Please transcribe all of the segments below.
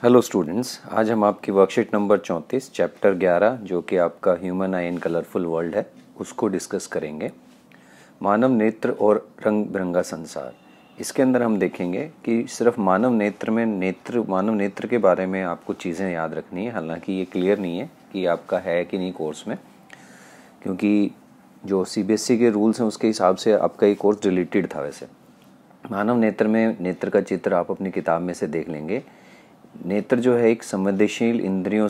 Hello students, आज हम आपकी वर्कशीट नंबर 34 चैप्टर 11 जो कि आपका ह्यूमन आई इन कलरफुल वर्ल्ड है उसको डिस्कस करेंगे। मानव नेत्र और रंग बिरंगा संसार। इसके अंदर हम देखेंगे कि सिर्फ मानव नेत्र के बारे में आपको चीज़ें याद रखनी है। हालांकि ये क्लियर नहीं है कि आपका है कि नहीं कोर्स में, क्योंकि जो सीबीएसई के रूल्स हैं उसके हिसाब से आपका ये कोर्स डिलीटेड था। वैसे मानव नेत्र में नेत्र का चित्र आप अपनी किताब में से देख लेंगे। नेत्र जो है एक संवेदनशील इंद्रियों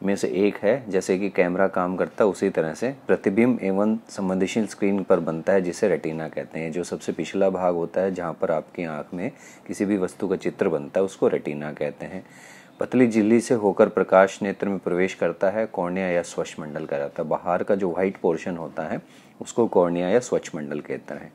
में से एक है। जैसे कि कैमरा काम करता है उसी तरह से प्रतिबिंब एवं संवेदनशील स्क्रीन पर बनता है, जिसे रेटिना कहते हैं। जो सबसे पिछला भाग होता है जहाँ पर आपकी आँख में किसी भी वस्तु का चित्र बनता है उसको रेटिना कहते हैं। पतली झिल्ली से होकर प्रकाश नेत्र में प्रवेश करता है, कॉर्निया या स्वच्छमंडल कहलाता है। बाहर का जो व्हाइट पोर्शन होता है उसको कॉर्निया या स्वच्छमंडल कहते हैं।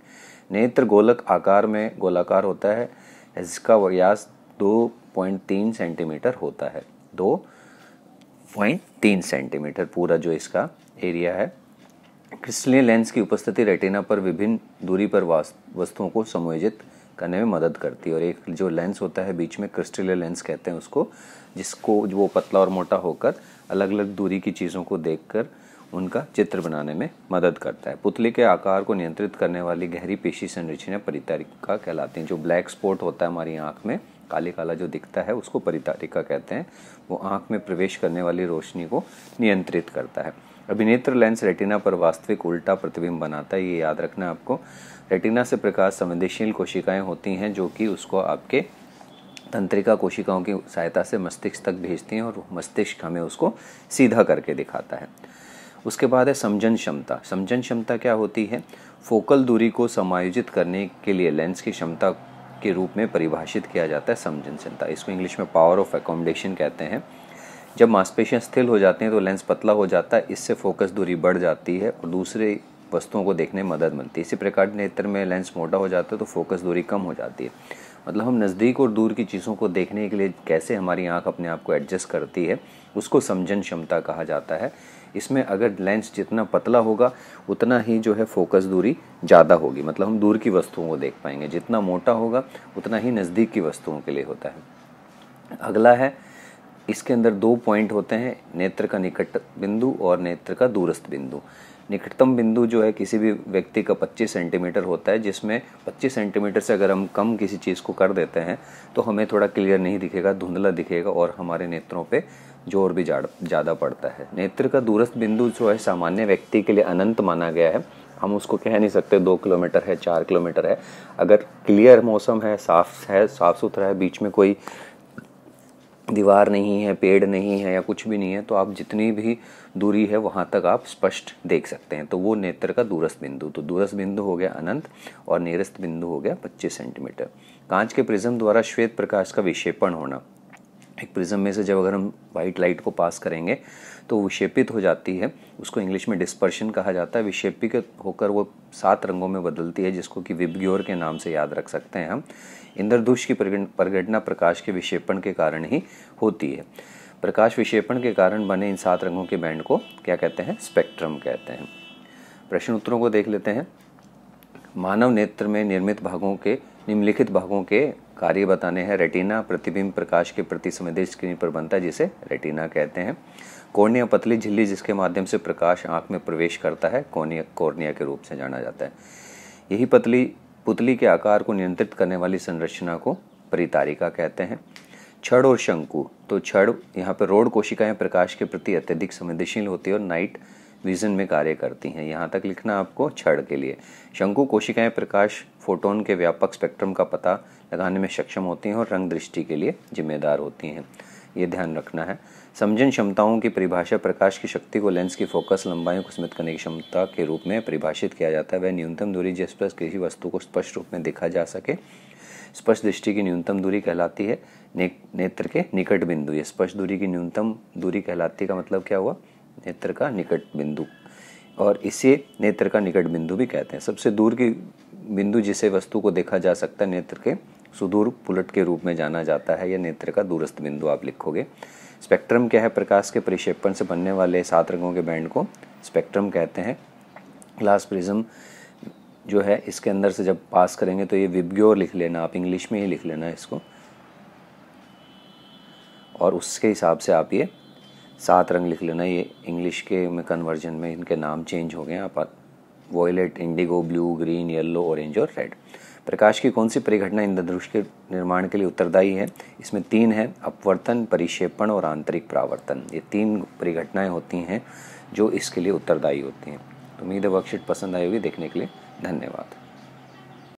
नेत्र गोलक आकार में गोलाकार होता है, इसका व्यास 2.3 सेंटीमीटर होता है। 2.3 सेंटीमीटर पूरा जो इसका एरिया है। क्रिस्टलीय लेंस की उपस्थिति रेटिना पर विभिन्न दूरी पर वस्तुओं को समायोजित करने में मदद करती है। और एक जो लेंस होता है बीच में, क्रिस्टलीय लेंस कहते हैं उसको, जिसको वो पतला और मोटा होकर अलग अलग दूरी की चीज़ों को देखकर उनका चित्र बनाने में मदद करता है। पुतली के आकार को नियंत्रित करने वाली गहरी पेशी संरचना परितारिका कहलाती हैं। जो ब्लैक स्पॉट होता है हमारी आँख में, काले काला जो दिखता है उसको परितारिका कहते हैं। वो आँख में प्रवेश करने वाली रोशनी को नियंत्रित करता है। अभिनेत्र लेंस रेटिना पर वास्तविक उल्टा प्रतिबिंब बनाता है। ये याद रखना आपको। रेटिना से प्रकाश संवेदनशील कोशिकाएं होती हैं जो कि उसको आपके तंत्रिका कोशिकाओं की सहायता से मस्तिष्क तक भेजती हैं और मस्तिष्क हमें उसको सीधा करके दिखाता है। उसके बाद है समजन क्षमता। समजन क्षमता क्या होती है? फोकल दूरी को समायोजित करने के लिए लेंस की क्षमता के रूप में परिभाषित किया जाता है समजन क्षमता। इसको इंग्लिश में पावर ऑफ अकोमोडेशन कहते हैं। जब मांसपेशियां स्थिर हो जाती हैं तो लेंस पतला हो जाता है, इससे फोकस दूरी बढ़ जाती है और दूसरे वस्तुओं को देखने में मदद मिलती है। इसी प्रकार नेत्र में लेंस मोटा हो जाता है तो फोकस दूरी कम हो जाती है। मतलब हम नज़दीक और दूर की चीज़ों को देखने के लिए कैसे हमारी आँख अपने आप को एडजस्ट करती है उसको समजन क्षमता कहा जाता है। इसमें अगर लेंस जितना पतला होगा उतना ही जो है फोकस दूरी ज़्यादा होगी, मतलब हम दूर की वस्तुओं को देख पाएंगे। जितना मोटा होगा उतना ही नज़दीक की वस्तुओं के लिए होता है। अगला है, इसके अंदर 2 पॉइंट होते हैं, नेत्र का निकट बिंदु और नेत्र का दूरस्थ बिंदु। निकटतम बिंदु जो है किसी भी व्यक्ति का 25 सेंटीमीटर होता है, जिसमें 25 सेंटीमीटर से अगर हम कम किसी चीज़ को कर देते हैं तो हमें थोड़ा क्लियर नहीं दिखेगा, धुंधला दिखेगा और हमारे नेत्रों पे जोर भी ज़्यादा पड़ता है। नेत्र का दूरस्थ बिंदु जो है सामान्य व्यक्ति के लिए अनंत माना गया है। हम उसको कह नहीं सकते 2 किलोमीटर है, 4 किलोमीटर है। अगर क्लियर मौसम है, साफ सुथरा है, बीच में कोई दीवार नहीं है, पेड़ नहीं है या कुछ भी नहीं है, तो आप जितनी भी दूरी है वहाँ तक आप स्पष्ट देख सकते हैं। तो वो नेत्र का दूरस्थ बिंदु। तो दूरस्थ बिंदु हो गया अनंत और निरस्त बिंदु हो गया 25 सेंटीमीटर। कांच के प्रिज्म द्वारा श्वेत प्रकाश का विक्षेपण होना। एक प्रिज्म में से जब अगर हम वाइट लाइट को पास करेंगे तो विक्षेपित हो जाती है, उसको इंग्लिश में डिस्पर्शन कहा जाता है। विक्षेपित होकर वो 7 रंगों में बदलती है, जिसको कि विबग्योर के नाम से याद रख सकते हैं हम। इंद्रधनुष की प्रगटना प्रकाश के विक्षेपण के कारण ही होती है। प्रकाश विक्षेपण के कारण बने इन 7 रंगों के बैंड को क्या कहते हैं? स्पेक्ट्रम कहते हैं। प्रश्न उत्तरों को देख लेते हैं। मानव नेत्र में निर्मित भागों के निम्नलिखित भागों के कार्य बताने हैं। रेटिना प्रतिबिंब प्रकाश के प्रति संवेदी स्क्रीन पर बनता है, जिसे रेटिना कहते हैं। कॉर्निया पतली झिल्ली जिसके माध्यम से प्रकाश आंख में प्रवेश करता है, कॉर्निया के रूप से जाना जाता है। यही पुतली के आकार को नियंत्रित करने वाली संरचना को परितारिका कहते हैं। छड़ और शंकु। तो छड़ यहाँ पर रोड कोशिकाएं प्रकाश के प्रति अत्यधिक संवेदनशील होती है और नाइट विजन में कार्य करती हैं। यहाँ तक लिखना आपको छड़ के लिए। शंकु कोशिकाएं प्रकाश फोटोन के व्यापक स्पेक्ट्रम का पता लगाने में सक्षम होती हैं और रंग दृष्टि के लिए जिम्मेदार होती हैं। ये ध्यान रखना है। समजन क्षमताओं की परिभाषा प्रकाश की शक्ति को लेंस की फोकस लंबाई को सीमित करने की क्षमता के रूप में परिभाषित किया जाता है। वह न्यूनतम दूरी जिस पर किसी वस्तु को स्पष्ट रूप में देखा जा सके। स्पष्ट दृष्टि की न्यूनतम दूरी कहलाती है नेत्र के निकट बिंदु। ये स्पष्ट दूरी की न्यूनतम दूरी कहलाती का मतलब क्या हुआ? नेत्र का निकट बिंदु, और इसे नेत्र का निकट बिंदु भी कहते हैं। सबसे दूर की बिंदु जिसे वस्तु को देखा जा सकता है नेत्र के सुदूर पुलट के रूप में जाना जाता है, या नेत्र का दूरस्थ बिंदु आप लिखोगे। स्पेक्ट्रम क्या है? प्रकाश के परिक्षेपण से बनने वाले 7 रंगों के बैंड को स्पेक्ट्रम कहते हैं। ग्लास प्रिज्म जो है इसके अंदर से जब पास करेंगे तो ये विबग्योर लिख लेना, आप इंग्लिश में ही लिख लेना इसको। और उसके हिसाब से आप ये 7 रंग लिख लेना। ये इंग्लिश के में कन्वर्जन में इनके नाम चेंज हो गए हैं। आप violet, indigo, blue, green, yellow, orange और रेड। प्रकाश की कौन सी परिघटना इंद्रधनुष के निर्माण के लिए उत्तरदायी है? इसमें 3 है, अपवर्तन, परिक्षेपण और आंतरिक परावर्तन। ये 3 परिघटनाएं होती हैं जो इसके लिए उत्तरदायी होती हैं। तो उम्मीद है वर्कशीट पसंद आई होगी। देखने के लिए धन्यवाद।